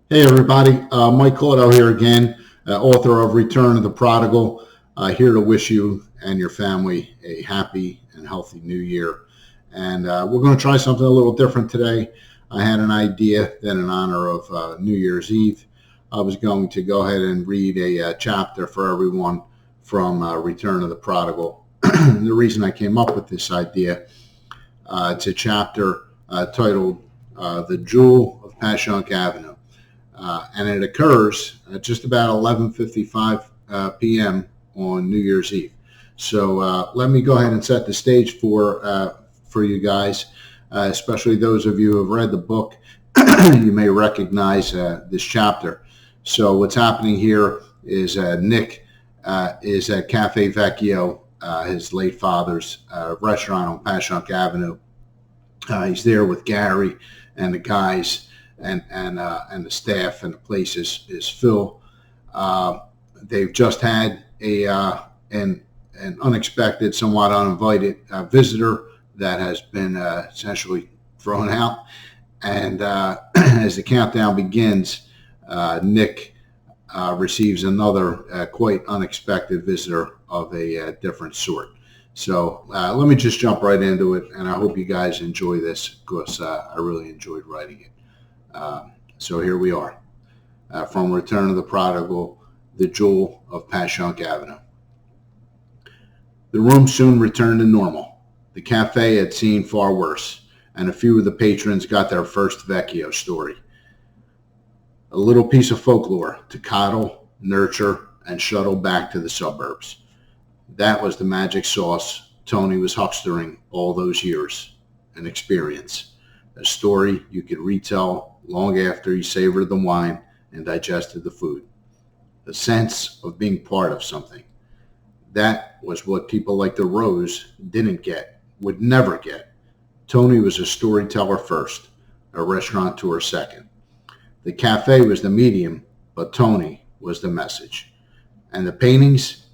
Hey everybody, Mike Caudill here again, author of Return of the Prodigal, here to wish you and your family a happy and healthy new year. And we're going to try something a little different today. I had an idea that in honor of New Year's Eve, I was going to go ahead and read a chapter for everyone from Return of the Prodigal. The reason I came up with this idea, it's a chapter titled The Jewel of Passyunk Avenue. And it occurs at just about 11:55 p.m. on New Year's Eve. So let me go ahead and set the stage for you guys, especially those of you who have read the book. You may recognize this chapter. So what's happening here is Nick is at Caffe Vecchio, his late father's restaurant on Passyunk Avenue. He's there with Gary and the guys. And the staff and the place is full. They've just had an unexpected, somewhat uninvited visitor that has been essentially thrown out. And as the countdown begins, Nick receives another quite unexpected visitor of a different sort. So let me just jump right into it, and I hope you guys enjoy this because I really enjoyed writing it. So here we are, from Return of the Prodigal, the Jewel of Passyunk Avenue. The room soon returned to normal. The cafe had seen far worse, and a few of the patrons got their first Vecchio story. A little piece of folklore to coddle, nurture, and shuttle back to the suburbs. That was the magic sauce Tony was huckstering all those years. An experience. A story you could retell long after you savored the wine and digested the food. The sense of being part of something. That was what people like the Rose didn't get, would never get. Tony was a storyteller first, a restaurateur second. The cafe was the medium, but Tony was the message. And the paintings,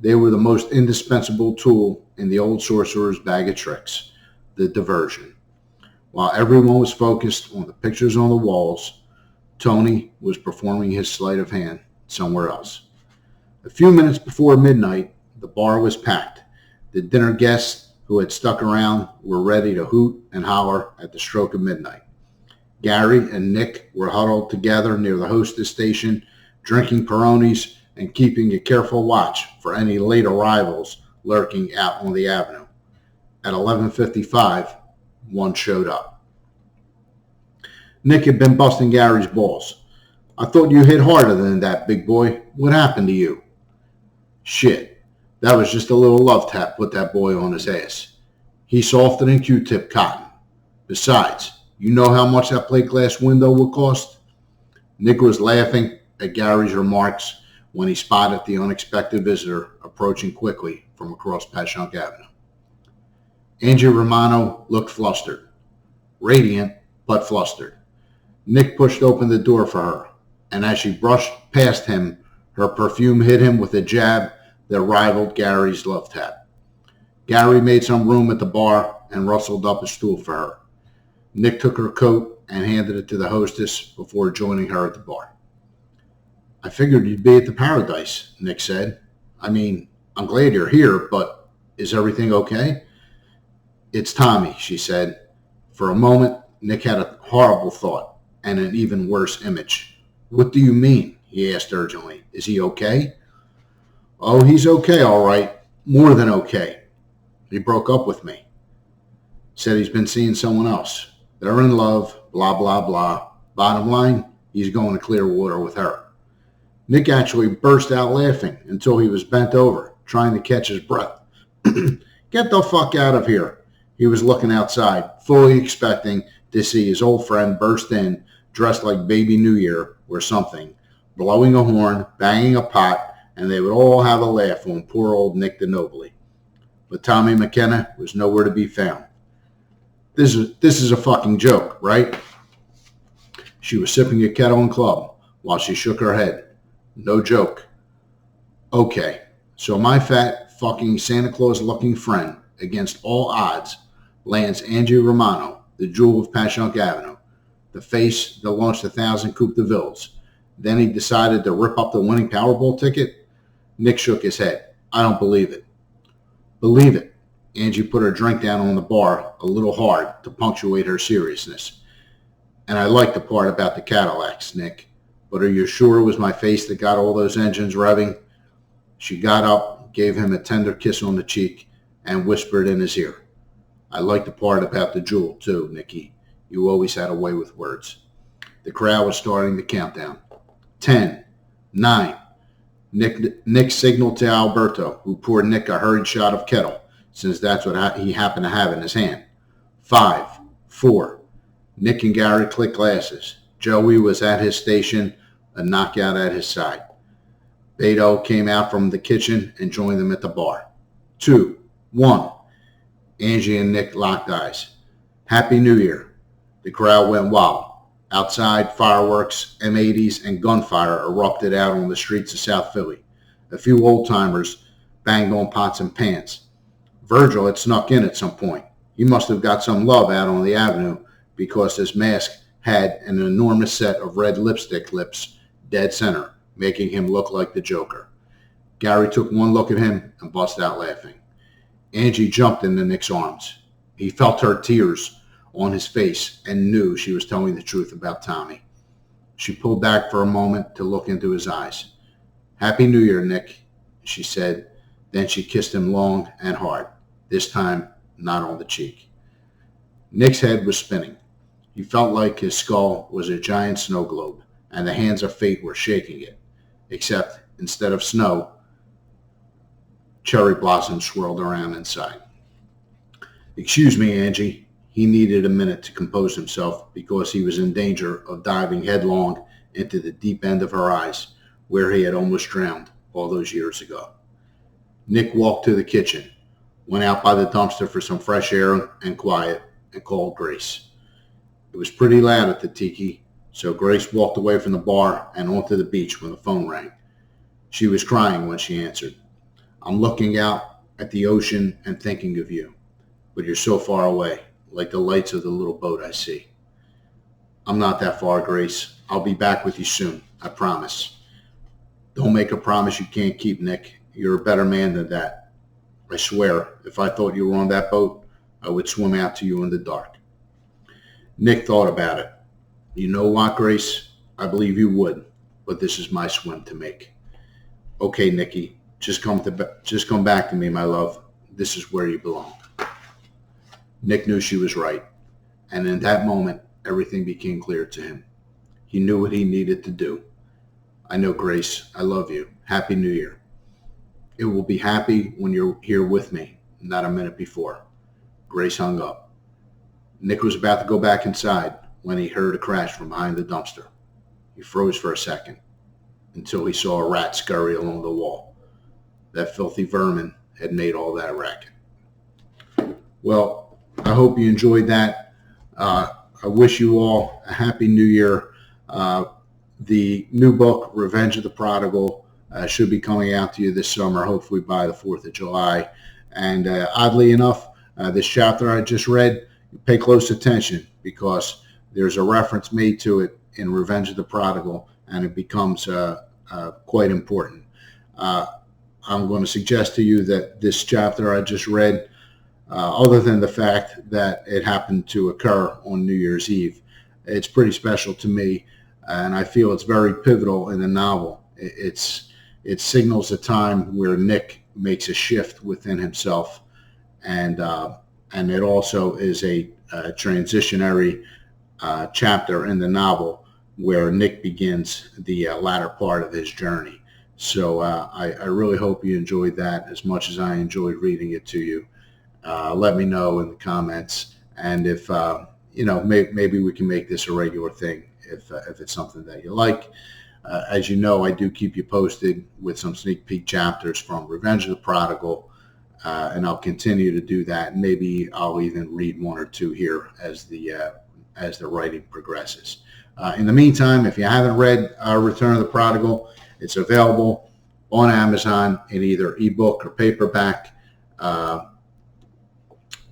they were the most indispensable tool in the old sorcerer's bag of tricks, the diversion. While everyone was focused on the pictures on the walls, Tony was performing his sleight of hand somewhere else. A few minutes before midnight, the bar was packed. The dinner guests who had stuck around were ready to hoot and holler at the stroke of midnight. Gary and Nick were huddled together near the hostess station, drinking Peronis and keeping a careful watch for any late arrivals lurking out on the avenue. At 11:55, one showed up. Nick had been busting Gary's balls. I thought you hit harder than that, big boy. What happened to you? Shit. That was just a little love tap put that boy on his ass. He's softer than Q-tip cotton. Besides, you know how much that plate glass window would cost? Nick was laughing at Gary's remarks when he spotted the unexpected visitor approaching quickly from across Passyunk Avenue. Angie Romano looked flustered. Radiant, but flustered. Nick pushed open the door for her, and as she brushed past him, her perfume hit him with a jab that rivaled Gary's love tap. Gary made some room at the bar and rustled up a stool for her. Nick took her coat and handed it to the hostess before joining her at the bar. I figured you'd be at the Paradise, Nick said. I mean, I'm glad you're here, but is everything okay? It's Tommy, she said. For a moment, Nick had a horrible thought and an even worse image. What do you mean? He asked urgently. Is he okay? Oh, he's okay, all right. More than okay. He broke up with me. Said he's been seeing someone else. They're in love, blah, blah, blah. Bottom line, he's going to Clearwater with her. Nick actually burst out laughing until he was bent over, trying to catch his breath. Get the fuck out of here. He was looking outside, fully expecting to see his old friend burst in, dressed like Baby New Year or something, blowing a horn, banging a pot, and they would all have a laugh on poor old Nick DeNobly. But Tommy McKenna was nowhere to be found. This is a fucking joke, right? She was sipping a Kettle and Club while she shook her head. No joke. Okay, so my fat, fucking Santa Claus-looking friend, against all odds, lands Angie Romano, the Jewel of Passyunk Avenue. the face that launched 1,000 Coupe de Villes. Then he decided to rip up the winning Powerball ticket. Nick shook his head. I don't believe it. Believe it. Angie put her drink down on the bar a little hard to punctuate her seriousness. And I like the part about the Cadillacs, Nick. But are you sure it was my face that got all those engines revving? She got up, gave him a tender kiss on the cheek, and whispered in his ear. I like the part about the jewel, too, Nicky. You always had a way with words. The crowd was starting the countdown. 10, 9. Nick signaled to Alberto, who poured Nick a hurried shot of kettle, since that's what he happened to have in his hand. 5, 4. Nick and Gary clicked glasses. Joey was at his station, a knockout at his side. Beto came out from the kitchen and joined them at the bar. 2, 1. Angie and Nick locked eyes. Happy New Year. The crowd went wild. Outside, fireworks, M80s, and gunfire erupted out on the streets of South Philly. A few old-timers banged on pots and pans. Virgil had snuck in at some point. He must have got some love out on the avenue because his mask had an enormous set of red lipstick lips dead center, making him look like the Joker. Gary took one look at him and busted out laughing. Angie jumped into Nick's arms. He felt her tears on his face and knew she was telling the truth about Tommy. She pulled back for a moment to look into his eyes. Happy New Year, Nick, she said. Then she kissed him long and hard, this time not on the cheek. Nick's head was spinning. He felt like his skull was a giant snow globe, and the hands of fate were shaking it, except instead of snow, cherry blossoms swirled around inside. Excuse me, Angie. He needed a minute to compose himself because he was in danger of diving headlong into the deep end of her eyes, where he had almost drowned all those years ago. Nick walked to the kitchen, went out by the dumpster for some fresh air and quiet, and called Grace. It was pretty loud at the tiki, so Grace walked away from the bar and onto the beach when the phone rang. She was crying when she answered. I'm looking out at the ocean and thinking of you, but you're so far away, like the lights of the little boat I see. I'm not that far, Grace. I'll be back with you soon, I promise. Don't make a promise you can't keep, Nick. You're a better man than that. I swear, if I thought you were on that boat, I would swim out to you in the dark. Nick thought about it. You know what, Grace? I believe you would, but this is my swim to make. Okay, Nicky, just come back to me, my love. This is where you belong. Nick knew she was right, and in that moment, everything became clear to him. He knew what he needed to do. I know, Grace, I love you. Happy New Year. It will be happy when you're here with me, not a minute before. Grace hung up. Nick was about to go back inside when he heard a crash from behind the dumpster. He froze for a second until he saw a rat scurry along the wall. That filthy vermin had made all that racket. Well, I hope you enjoyed that. I wish you all a happy New Year. The new book, Revenge of the Prodigal, should be coming out to you this summer, hopefully by the 4th of July. And oddly enough, this chapter I just read, pay close attention because there's a reference made to it in Revenge of the Prodigal, and it becomes quite important. I'm going to suggest to you that this chapter I just read, other than the fact that it happened to occur on New Year's Eve, it's pretty special to me, and I feel it's very pivotal in the novel. It signals a time where Nick makes a shift within himself, and it also is a transitionary chapter in the novel where Nick begins the latter part of his journey. So I really hope you enjoyed that as much as I enjoyed reading it to you. Let me know in the comments, and if maybe we can make this a regular thing if it's something that you like. As you know, I do keep you posted with some sneak peek chapters from Revenge of the Prodigal, and I'll continue to do that. Maybe I'll even read one or two here as the writing progresses. In the meantime, if you haven't read Return of the Prodigal, it's available on Amazon in either ebook or paperback.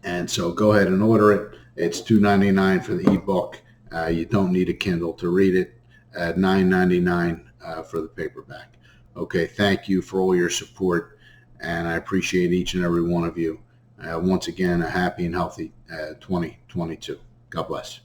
And so go ahead and order it. It's $2.99 for the ebook You don't need a Kindle to read it. At $9.99 for the paperback. Okay, thank you for all your support, and I appreciate each and every one of you. Once again, a happy and healthy 2022. God bless.